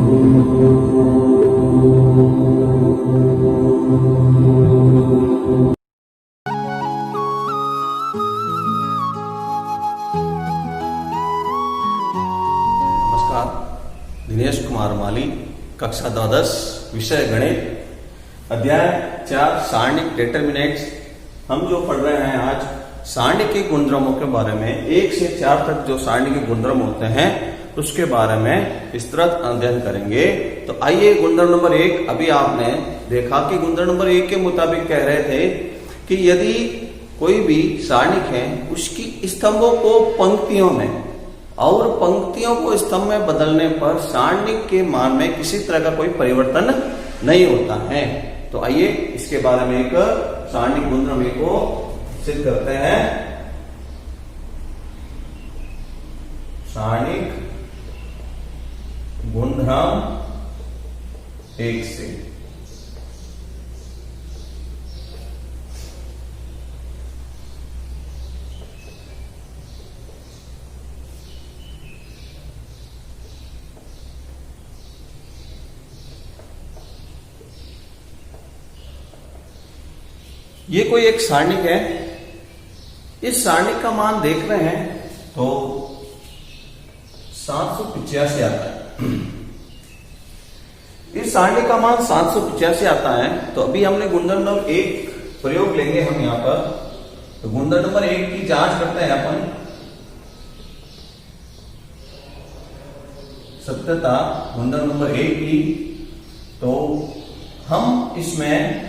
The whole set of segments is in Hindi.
दिनेश कुमार माली, कक्षा 12, विषय गणित, अध्याय 4 सारणिक डिटरमिनेंट्स। हम जो पढ़ रहे हैं आज सारणी के गुणधर्मों के बारे में, 1 से 4 तक जो सारणी के गुणधर्म होते हैं उसके बारे में विस्तृत अध्ययन करेंगे। तो आइए, गुणधर्म नंबर 1, अभी आपने देखा कि गुणधर्म नंबर 1 के मुताबिक कह रहे थे कि यदि कोई भी सारणिक है उसकी स्तंभों को पंक्तियों में और पंक्तियों को स्तंभ में बदलने पर सारणिक के मान में किसी तरह का कोई परिवर्तन नहीं होता है। तो आइए इसके बारे में एक सारणिक गुणधर्म को सिद्ध करते हैं। सारणिक गुणधर्म 1 से ये कोई एक सारणिक है। इस सारणिक का मान देख रहे हैं तो 785 आता है। इस सारणिक का मान 785 आता है। तो अभी हमने गुणधर्म नंबर 1 प्रयोग लेंगे हम यहां पर। तो गुणधर्म नंबर 1 की जांच करते हैं अपन। सत्यता गुणधर्म नंबर 1 की। तो हम इसमें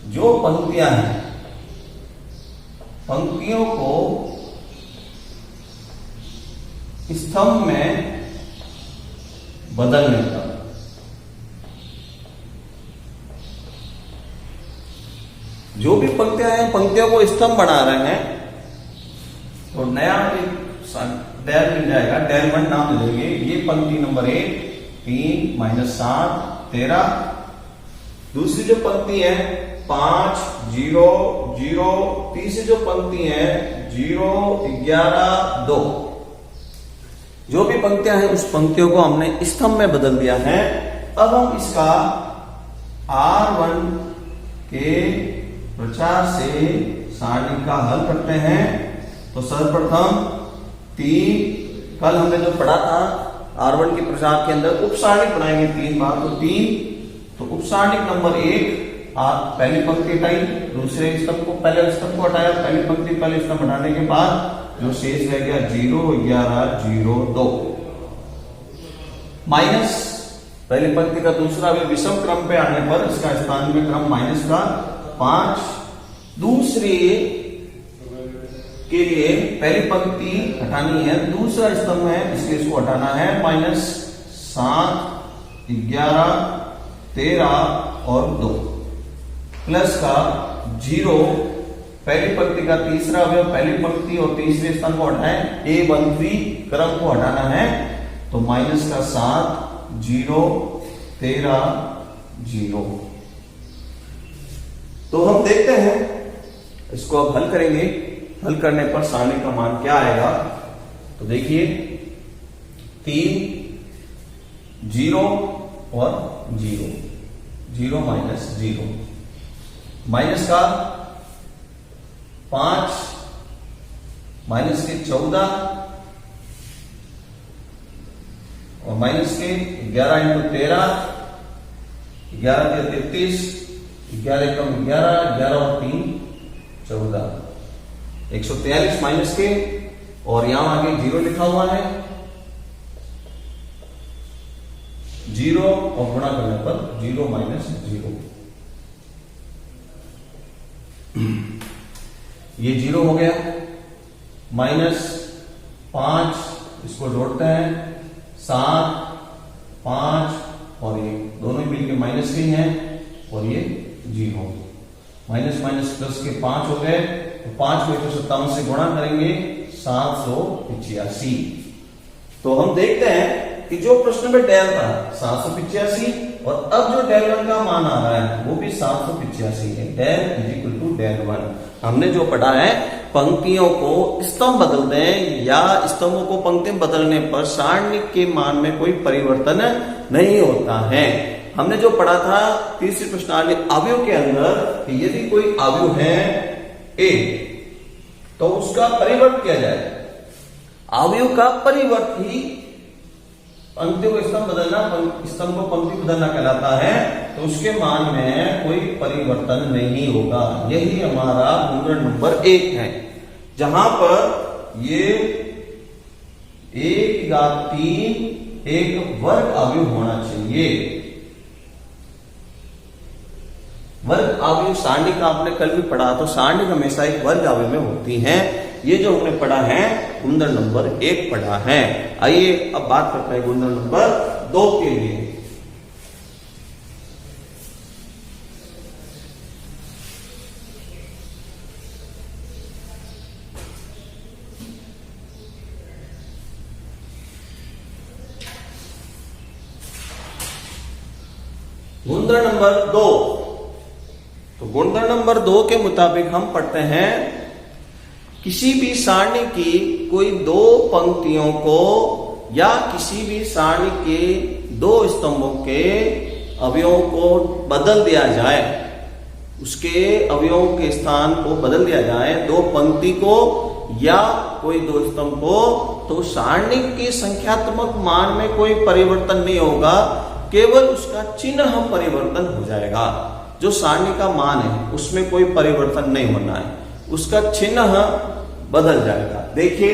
जो पंक्तियां हैं, पंक्तियों को स्तंभ में बदलने पर जो भी पंक्तियां हैं, पंक्तियों को स्तंभ बना रहे हैं तो नया एक डेल मिल जाएगा। डेल 1 नाम लेंगे। ये पंक्ति नंबर 1 3 - 7 13। दूसरी जो पंक्ति है 5 0 0। तीसरी जो पंक्ति है 0 11 2। जो भी पंक्तियां हैं उस पंक्तियों को हमने स्तंभ में बदल दिया है। अब हम इसका R1 के प्रचार से सारणी का हल करते हैं। तो सर्वप्रथम 3, कल हमने जो पढ़ा था R1 के प्रचार के अंदर उप सारणिक बनाएंगे 3 बार। तो 3, तो उप सारणिक नंबर 1 पहली पंक्ति हटाई, दूसरे स्तंभ को पहले स्तंभ को हटाया, पहली पंक्ति पहले स्तंभ हटाने के बाद जो शेष रह गया 0 11 0 2 माइनस पहली पंक्ति का दूसरा विषम क्रम पे आने पर इसका स्थान में क्रम माइनस का 5। दूसरे के लिए पहली पंक्ति हटानी है, दूसरा स्तंभ है इसलिए इसको हटाना है। -7 11 13 और 2 प्लस का 0 पहली पंक्ति का तीसरा अवयव पहली पंक्ति और तीसरे स्थान को हटाएं। A13 क्रम को हटाना है। तो -7 0 13 0। तो हम देखते हैं इसको अब हल करेंगे। हल करने पर सारणी का मान क्या आएगा। तो देखिए 3 0 और 0 0 -0 माइनस का 5 माइनस के 14 और माइनस के 11 × 13 11 के 33 11 कम 11 11 और 3 14 143 माइनस के, और यहां आगे 0 लिखा हुआ है। 0 और गुणा करने पर 0 -0 ये 0 हो गया। -5 इसको जोड़ते हैं 7 5 और 1 दोनों मिलकर माइनस ही हैं और ये 0। माइनस प्लस के 5 हो गए। तो 5 को 157 से गुणा करेंगे 785। तो हम देखते हैं कि जो प्रश्न में डेल था 785 और अब जो डेल 1 का मान आ रहा है वो भी 785 है। डेल = डेल 1 हमने जो पढ़ा है पंक्तियों को स्तंभ बदल दें या स्तंभों को पंक्ति बदलने पर सारणिक के मान में कोई परिवर्तन नहीं होता है। हमने जो पढ़ा था तीसरी प्रश्नावली अवयव के अंदर कि यदि कोई अवयव है ए तो उसका परिवर्त किया जाए। अवयव का परिवर्त ही पंक्तियों को स्तंभ बदलना, स्तंभ को पंक्ति बदलना कहलाता है। तो उसके मान में कोई परिवर्तन नहीं होगा। यही हमारा उदाहरण नंबर 1 है, जहां पर ये 1/3 एक वर्ग अवयव होना चाहिए। वर्ग अवयव सारणिक आपने कल भी पढ़ा, तो सारणिक हमेशा एक वर्ग अवयव में होती हैं। ये जो हमने पढ़ा है गुणधर्म नंबर 1 पढ़ा है। आइए अब बात करते हैं गुणधर्म नंबर 2 के लिए। गुणधर्म नंबर 2, तो गुणधर्म नंबर 2 के मुताबिक हम पढ़ते हैं किसी भी सारणी की कोई दो पंक्तियों को या किसी भी सारणी के दो स्तंभों के अवयवों को बदल दिया जाए, उसके अवयवों के स्थान को बदल दिया जाए, दो पंक्ति को या कोई दो स्तंभ को, तो सारणी के संख्यात्मक मान में कोई परिवर्तन नहीं होगा, केवल उसका चिन्ह परिवर्तन हो जाएगा। जो सारणी का मान है उसमें कोई परिवर्तन नहीं होना है, उसका चिन्ह बदल जाएगा। देखिए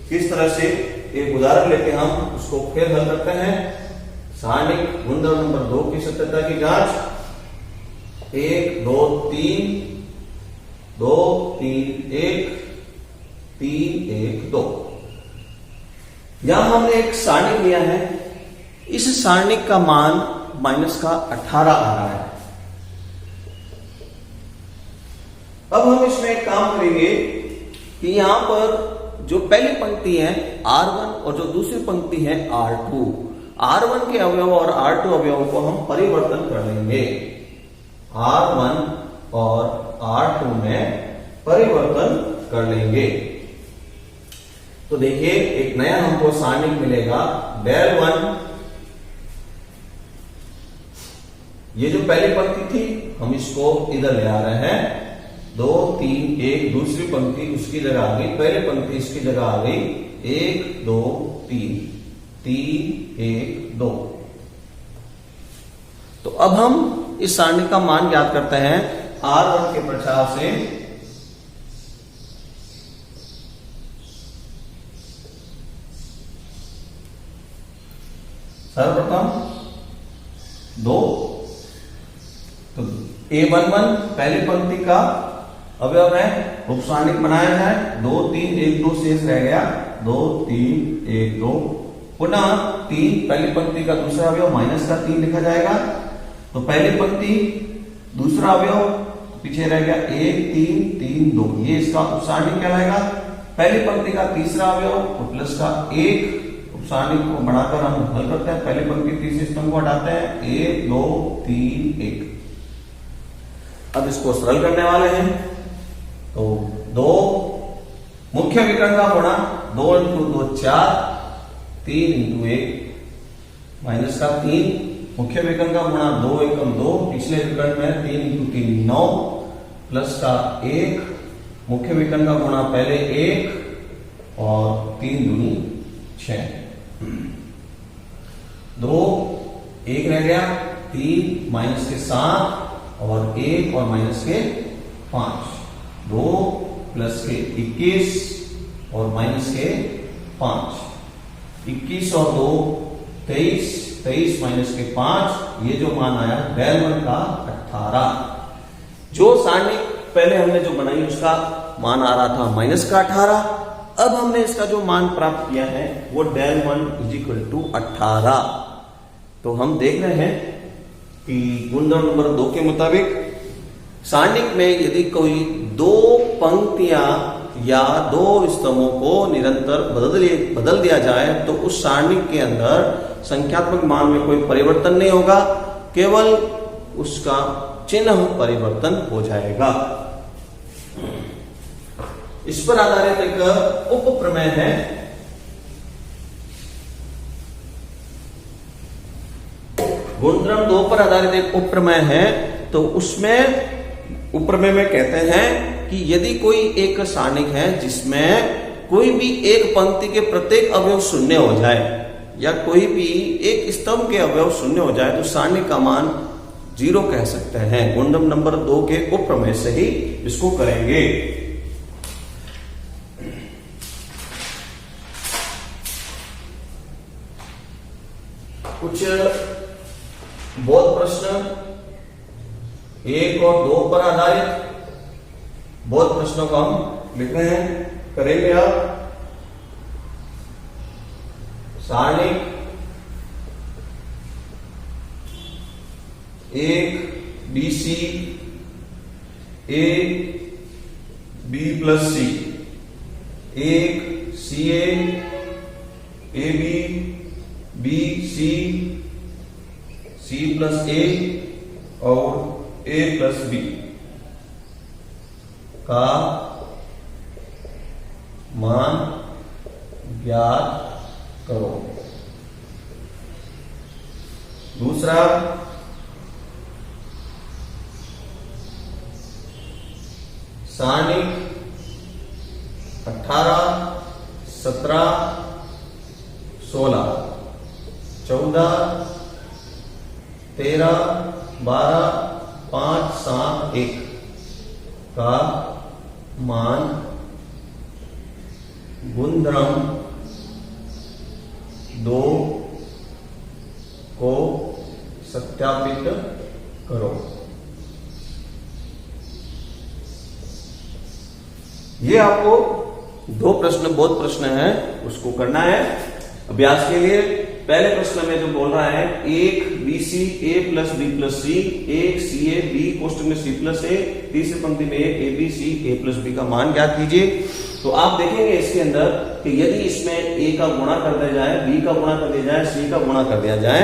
किस तरह से एक उदाहरण लेके हम उसको फिर हल करते हैं। सारणिक गुणधर्म नंबर 2 की सत्यता की जांच। 1 2 3 2 3 1 3 1 2। यहां हमने एक सारणी लिया है, इस सारणी का मान -18 आ रहा है। अब हम इसमें एक काम करेंगे कि यहां पर जो पहली पंक्ति है R1 और जो दूसरी पंक्ति है R2, R1 के अवयव और R2 अवयव को हम परिवर्तन कर लेंगे। R1 और R2 में परिवर्तन कर लेंगे। तो देखिए एक नया हमको सारणिक मिलेगा del 1। ये जो पहली पंक्ति थी हम इसको इधर ले आ रहे हैं। 2 3 1 दूसरी पंक्ति उसकी जगह आ गई, पहली पंक्ति इसकी जगह आ गई। 1 2 3 3 1 2। तो अब हम इस सारणी का मान ज्ञात करते हैं R1 के प्रचार से। सर्वप्रथम 2, तो A11 पहली पंक्ति का अवयव है, उपसारणिक बनाया जाए। 2 3 1 2 शेष रह गया, 2 3 1 2। पुनः 3 पहली पंक्ति का दूसरा अवयव -3 लिखा जाएगा। तो पहली पंक्ति दूसरा अवयव पीछे रह गया 1 3 3 2, ये इसका उपसारणिक कहलाएगा। पहली पंक्ति का तीसरा अवयव तो प्लस का 1, उपसारणिक को बढ़ाकर हम हल करते हैं। पहली पंक्ति तीसरे स्तंभ को हटाते हैं, 1 2 3 1। अब इसको सरल करने वाले हैं। तो 2 मुख्य विकर्ण का गुणा 2 × 2 4, 3 × 1 -3। मुख्य विकर्ण का गुणा 2 × 2, पिछले विकर्ण में 3 × 3 9 प्लस का 1। मुख्य विकर्ण का गुणा पहले 1 और 3 दूनी 6। 2 1 रह गया, 3 -7 और 1 और -5। 2 + 21 और -5। 21 और 2 23, 23 - 5, ये जो मान आया del 1 का 18। जो सारणी पहले हमने जो बनाई उसका मान आ रहा था -18। अब हमने इसका जो मान प्राप्त किया है वो del 1 = 18। तो हम देख रहे हैं कि गुणधर्म नंबर 2 के मुताबिक सारणिक में यदि कोई दो पंक्तियां या दो स्तंभों को निरंतर बदल दिया जाए तो उस सारणिक के अंदर संख्यात्मक मान में कोई परिवर्तन नहीं होगा, केवल उसका चिन्ह परिवर्तन हो जाएगा। इस पर आधारित एक उप प्रमेय है। गुणधर्म 2 पर आधारित एक उप प्रमेय है। तो उसमें उप प्रमेय में कहते हैं कि यदि कोई एक सारणिक है जिसमें कोई भी एक पंक्ति के प्रत्येक अवयव शून्य हो जाए या कोई भी एक स्तंभ के अवयव शून्य हो जाए तो सारणिक का मान 0 कह सकते हैं। गुणधर्म नंबर 2 के उप प्रमेय से ही इसको करेंगे। कुछ बोध प्रश्न 1 और 2 पर आधारित बोध प्रश्नों को हम लिख रहे हैं, करेंगे आप। सारणिक 1 BC A B plus C, 1 CA AB B C C plus A और A प्लस B का मान ज्ञात करो। दूसरा सारणिक 18 17 16 14 13 12 5 7 1 का मान गुणधर्म 2 को सत्यापित करो। ये आपको 2 प्रश्न बोध प्रश्न है, उसको करना है अभ्यास के लिए। पहले प्रश्न में जो बोल रहा है 1 BC A plus B plus C, 1 CA B कोष्टक में C प्लस A, तीसरी पंक्ति में 1 AB C A plus B का मान ज्ञात कीजिए। तो आप देखेंगे इसके अंदर कि यदि इसमें A का गुणा कर दिया जाए, B का गुणा कर दिया जाए, C का गुणा कर दिया जाए,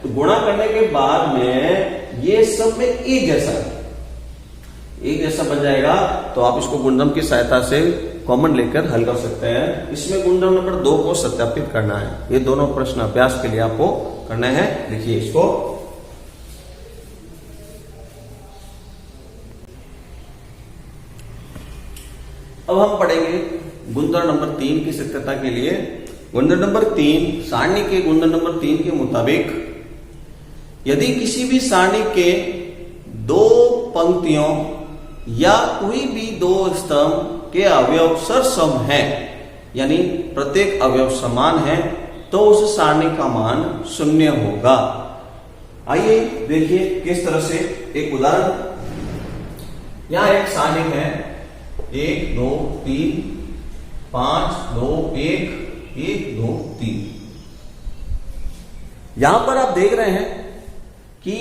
तो गुणा करने के बाद में ये सब में एक जैसा बन जाएगा। तो आप इसको गुणधर्म की सहायता से कॉमन लेकर हल कर सकते हैं। इसमें गुणधर्म नंबर 2 को सत्यापित करना है। ये दोनों प्रश्न अभ्यास के लिए आपको करना है। देखिए इसको, अब हम पढ़ेंगे गुणधर्म नंबर 3 की सत्यता के लिए। गुणधर्म नंबर 3, सारणी के गुणधर्म नंबर 3 के मुताबिक यदि किसी भी सारणी के 2 पंक्तियों या कोई भी 2 स्तंभ के अवयव सरसम हैं, यानी प्रत्येक अवयव समान है, तो उस सारणी का मान 0 होगा। आइए देखिए किस तरह से। एक उदाहरण, यहां एक सारणी है 1 2 3 5 2 1 1 2 3। यहां पर आप देख रहे हैं कि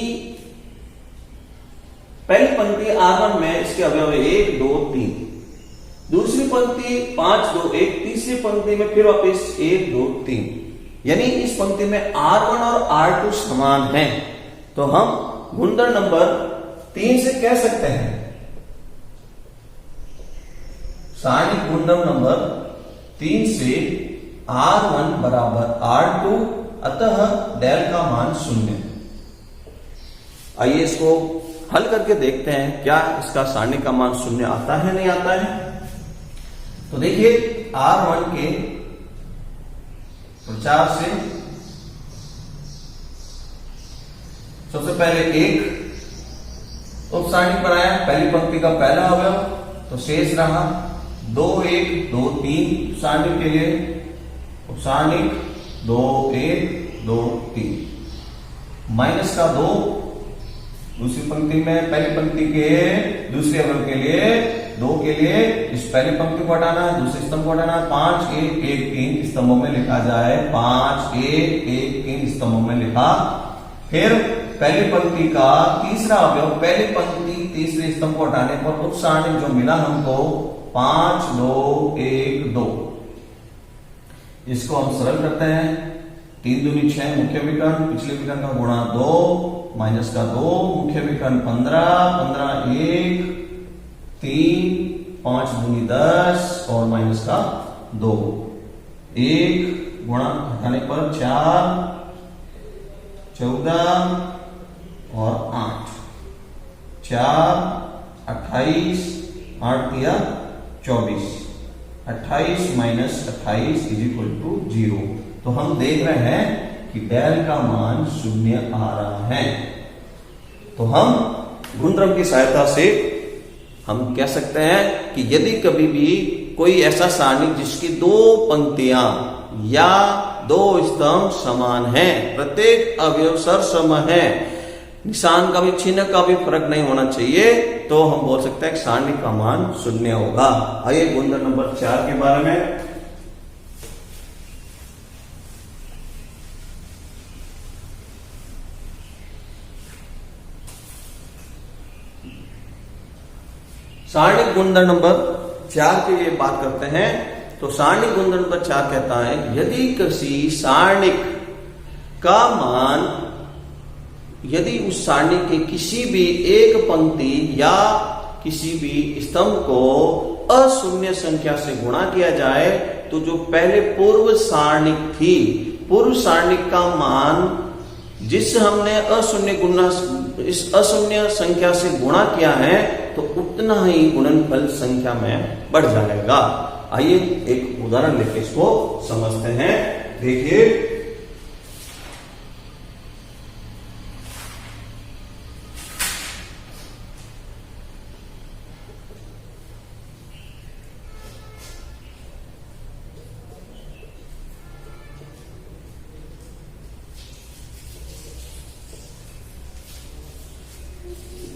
पहली पंक्ति R1 में इसके अवयव 1 2 3, दूसरी पंक्ति 5 2 1, तीसरी पंक्ति में फिर वापस 1 2 3, यानी इस पंक्ति में R1 और R2 समान हैं। तो हम गुणधर्म नंबर 3 से कह सकते हैं, सारणी गुणधर्म नंबर 3 से R1 बराबर R2, अतः डेल का मान 0। आइए इसको हल करके देखते हैं क्या इसका सारणी का मान 0 आता है नहीं आता है। तो देखिए R1 के प्रचार से सबसे पहले 1 तो सारणी पर आया, पहली पंक्ति का पहला अवयव, तो शेष रहा 2 1 2 3 सारणी के लिए, सारणी 2 1 2 3, माइनस का 2 दूसरी पंक्ति में, पहली पंक्ति के दूसरे अवयव के लिए 2 के लिए इस पहली पंक्ति को हटाना है, दूसरे स्तंभ को हटाना है, 5 1 1 3 स्तंभों में लिखा जाए, 5 1 1 3 स्तंभों में लिखा। फिर पहली पंक्ति का तीसरा अवयव, पहली पंक्ति तीसरे स्तंभ को हटाने पर उप सारणी जो मिला हमको 5 2 1 2, इसको हम सरल करते हैं। 3 दूनी 6 मुख्य विकर्ण, पिछले विकर्ण का गुणा 2 माइनस का 2, मुख्य विकर्ण 15 15 1 3 5 दूनी 10 और माइनस का 2, 1 गुणा हटाने पर 4, 14 और 8, 4, 28, 8 दिया 24, 28 माइनस 28 इज इक्वल टू 0। तो हम देख रहे हैं कि डेल का मान 0 आ रहा है। तो हम गुणधर्म की सहायता से हम कह सकते हैं कि यदि कभी भी कोई ऐसा सारणी जिसकी 2 पंक्तियां या 2 स्तंभ समान हैं, प्रत्येक अवयव सरसम है, निशान का भी चिन्ह का भी फर्क नहीं होना चाहिए, तो हम बोल सकते हैं कि सारणी का मान 0 होगा। आइए गुणधर्म नंबर 4 के बारे में। सारणिक गुणधर्म नंबर 4 की लिए बात करते हैं। तो सारणिक गुणधर्म नंबर 4 कहता है यदि किसी सारणिक का मान, यदि उस सारणी के किसी भी एक पंक्ति या किसी भी स्तंभ को अशून्य संख्या से गुणा किया जाए, तो जो पहले पूर्व सारणिक थी, पूर्व सारणिक का मान जिससे हमने इस अशून्य संख्या से गुणा किया है, तो उतना ही गुणनफल संख्या में बढ़ जाएगा। आइए एक उदाहरण लेके इसको समझते हैं। देखिए,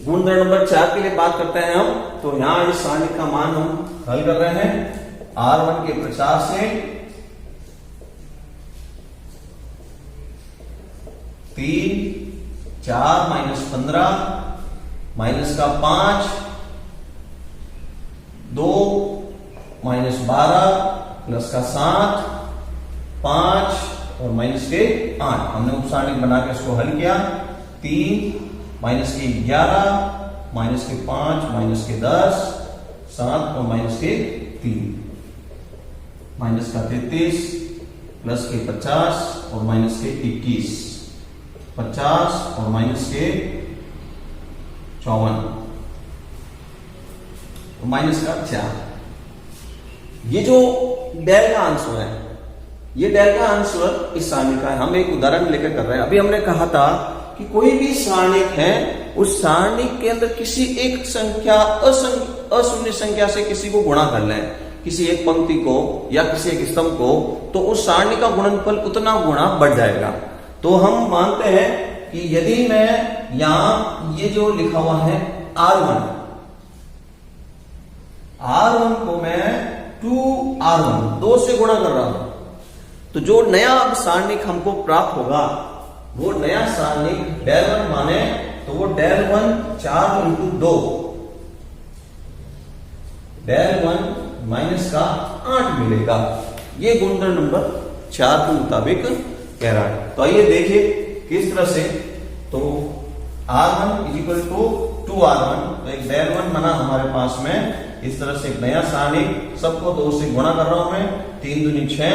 गुणधर्म नंबर 4 के लिए बात करते हैं हम। तो यहां इस सारणी का मान हम हल कर रहे हैं। R1 के प्रचार से 3, 4 माइनस 15 माइनस का 5, 2 माइनस 12 प्लस का 7, 5 और माइनस के 8। हमने उपसारणिक बना के इसको हल किया। 3 माइनस के 11 माइनस के 5 माइनस के 10, 7 और माइनस के 3, माइनस का 33 प्लस के 50 और माइनस के 21, 50 और माइनस के 54 और माइनस का 4। ये जो डेल का आंसर है, ये डेल का आंसर इस सारणी का है। हम एक उदाहरण लेकर कर रहे हैं। अभी हमने कहा था कि कोई भी सारणिक है, उस सारणिक के अंदर किसी एक संख्या अशून्य संख्या से किसी को गुणा कर लें, किसी एक पंक्ति को या किसी एक स्तंभ को, तो उस सारणी का गुणनफल उतना गुणा बढ़ जाएगा। तो हम मानते हैं कि यदि मैं यहां ये जो लिखा हुआ है R1 को मैं 2R1 2 से गुणा कर रहा हूं, तो जो नया अब सारणिक हमको प्राप्त होगा, वो नया सारणिक डेल 1 माने तो वो डेल 1 4 इंटू 2, डेल 1 माइनस का 8 मिलेगा। ये गुणधर्म नंबर 4 के मुताबिक कह रहा है। तो आइए देखिए किस तरह से। तो R1 is equal to 2R1, तो एक डेल 1 बना हमारे पास में। इस तरह से एक नया सारणिक, सबको 2 से गुणा कर रहा हूं मैं। 3 दूनी 6,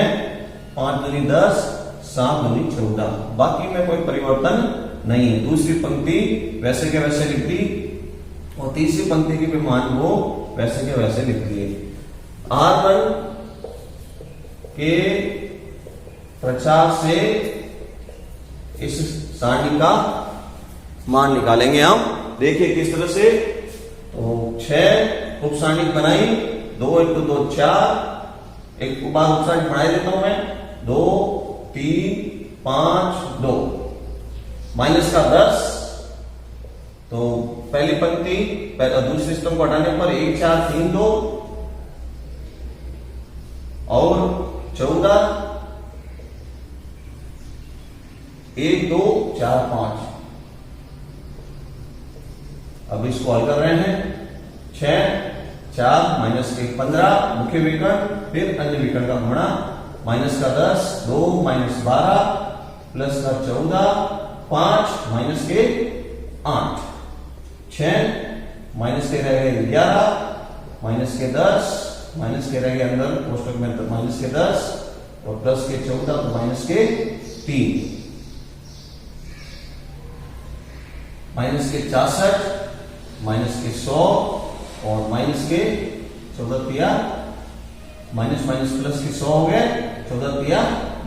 5 दूनी 10, 7 दूनी 14, बाकी में कोई परिवर्तन नहीं है। दूसरी पंक्ति वैसे के वैसे लिख दी और तीसरी पंक्ति की भी मान वो वैसे के वैसे लिख दिए। R1 के प्रचार से इस सारणी का मान निकालेंगे हम। देखिए किस तरह से। तो 6 उपसारणिक बनाई, 2 इंटू 2 4, एक बार उपसारणिक बढ़ा देता हूं मैं, 2 3 5 2, माइनस का 10। तो पहली पंक्ति दूसरे स्तंभ को हटाने पर 1 4 3 2 और 14, 1 2 4 5। अब इसको हल कर रहे हैं। 6 4 माइनस 1 15 मुख्य विकर्ण, फिर अन्य विकर्ण का गुणा, माइनस का 10, 2 माइनस 12 प्लस का 14, 5 माइनस के 8, 6 माइनस के रह गए 11, माइनस के 10, माइनस के रह गए अंदर कोष्टक में, तो माइनस के 10 और प्लस के 14 तो माइनस के 3, माइनस के 64, माइनस के 100 और माइनस के 14 तिया माइनस माइनस प्लस के 100 हो गए, 14 तिया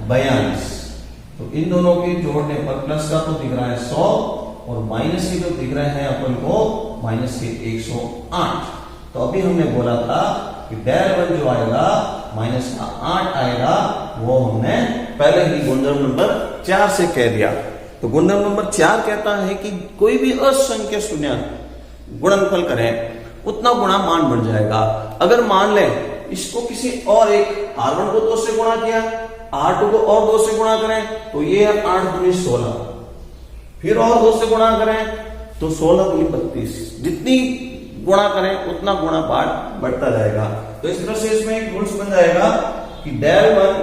42। तो इन दोनों के जोड़ने पर प्लस का तो दिख रहा है 100 और माइनस के जो दिख रहे हैं अपन को माइनस के 108। तो अभी हमने बोला था कि डेल 1 जो आएगा माइनस का 8 आएगा, वो हमने पहले ही गुणधर्म नंबर 4 से कह दिया। तो गुणधर्म नंबर 4 कहता है कि कोई भी असंख्य शून्य गुणनफल करें उतना गुणा मान बढ़ जाएगा। अगर मान लें इसको किसी और एक R1 को 2 से गुणा किया, R2 को और 2 से गुणा करें तो ये 8 दूनी 16, फिर और 2 से गुणा करें तो 16 दूनी 32, जितनी गुणा करें उतना गुणा पाठ बढ़ता जाएगा। तो इस तरह से इसमें एक रूल्स बन जाएगा कि डेल 1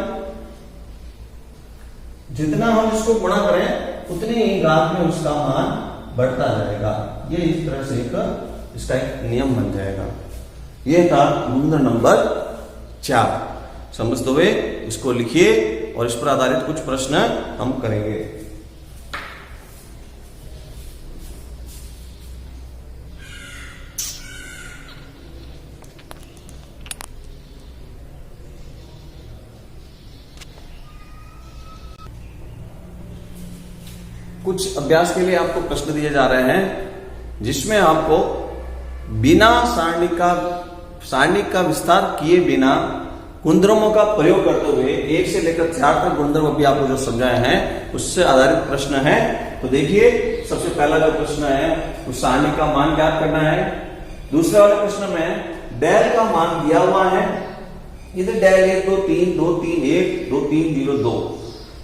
जितना हम इसको गुणा करें उतनी ही घात में उसका मान बढ़ता जाएगा। ये इस तरह से इसका एक नियम बन जाएगा। यह था गुणधर्म नंबर 4। समझते हुए इसको लिखिए और इस पर आधारित कुछ प्रश्न हम करेंगे। कुछ अभ्यास के लिए आपको प्रश्न दिए जा रहे हैं जिसमें आपको बिना सारणी का विस्तार किए बिना गुणधर्मों का प्रयोग करते हुए 1 से लेकर 4 तक गुणधर्म अभी आपको जो समझाए हैं उससे आधारित प्रश्न है। तो देखिए, सबसे पहला जो प्रश्न है उस सारणी का मान ज्ञात करना है। दूसरे वाले प्रश्न में डेल का मान दिया हुआ है, इधर डेल 1 2 3 2 3 1 2 3 0 2।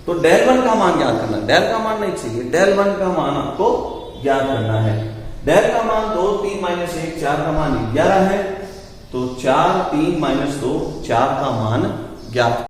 तो डेल 1 का मान ज्ञात करना है, डेल का मान नहीं चाहिए, डेल 1 का मान आपको ज्ञात करना है। डेल का मान 2 3 माइनस 1 4 का मान 11 है, तो 4 3 माइनस 2 4 का मान ज्ञात